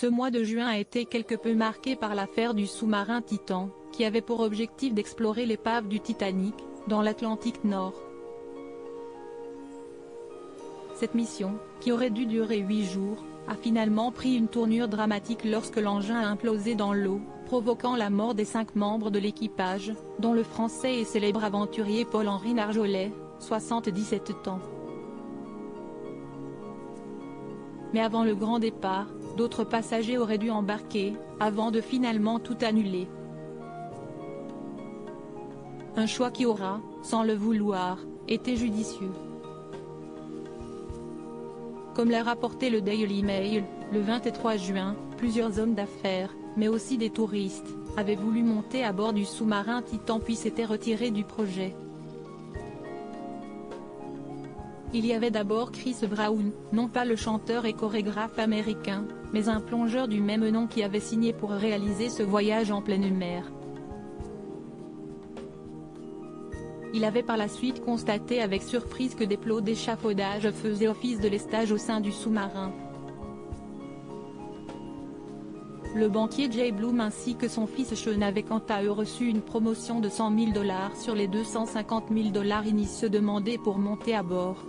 Ce mois de juin a été quelque peu marqué par l'affaire du sous-marin Titan, qui avait pour objectif d'explorer l'épave du Titanic, dans l'Atlantique Nord. Cette mission, qui aurait dû durer 8 jours, a finalement pris une tournure dramatique lorsque l'engin a implosé dans l'eau, provoquant la mort des 5 membres de l'équipage, dont le Français et célèbre aventurier Paul-Henri Narjolet, 77 ans. Mais avant le grand départ, d'autres passagers auraient dû embarquer, avant de finalement tout annuler. Un choix qui aura, sans le vouloir, été judicieux. Comme l'a rapporté le Daily Mail, le 23 juin, plusieurs hommes d'affaires, mais aussi des touristes, avaient voulu monter à bord du sous-marin Titan puis s'étaient retirés du projet. Il y avait d'abord Chris Brown, non pas le chanteur et chorégraphe américain, mais un plongeur du même nom qui avait signé pour réaliser ce voyage en pleine mer. Il avait par la suite constaté avec surprise que des plots d'échafaudage faisaient office de lestage au sein du sous-marin. Le banquier Jay Bloom ainsi que son fils Sean avaient quant à eux reçu une promotion de 100 000 $ sur les 250 000 $ initiaux demandés pour monter à bord.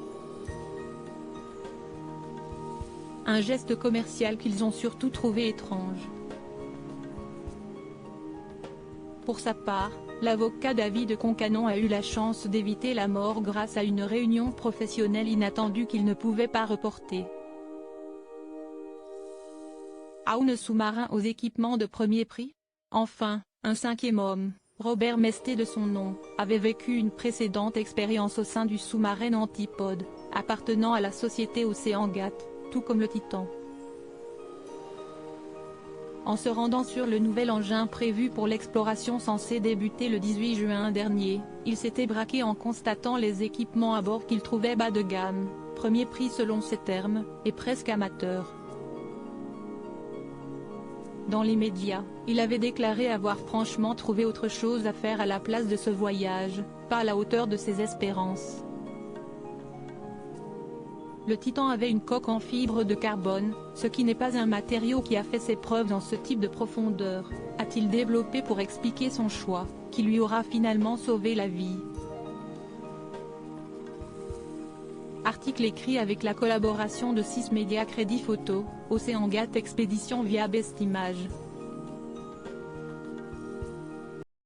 Un geste commercial qu'ils ont surtout trouvé étrange. Pour sa part, l'avocat David Concannon a eu la chance d'éviter la mort grâce à une réunion professionnelle inattendue qu'il ne pouvait pas reporter. Un sous-marin aux équipements de premier prix? Enfin, un 5e homme, Robert Mesté de son nom, avait vécu une précédente expérience au sein du sous-marin Antipode, appartenant à la société OceanGate, tout comme le Titan. En se rendant sur le nouvel engin prévu pour l'exploration censée débuter le 18 juin dernier, il s'était braqué en constatant les équipements à bord qu'il trouvait bas de gamme, premier prix selon ses termes, et presque amateur. Dans l'immédiat, il avait déclaré avoir franchement trouvé autre chose à faire à la place de ce voyage, pas à la hauteur de ses espérances. Le Titan avait une coque en fibre de carbone, ce qui n'est pas un matériau qui a fait ses preuves dans ce type de profondeur, a-t-il développé pour expliquer son choix, qui lui aura finalement sauvé la vie. Article écrit avec la collaboration de 6 médias Crédit Photo, OceanGate Expédition via Best Images.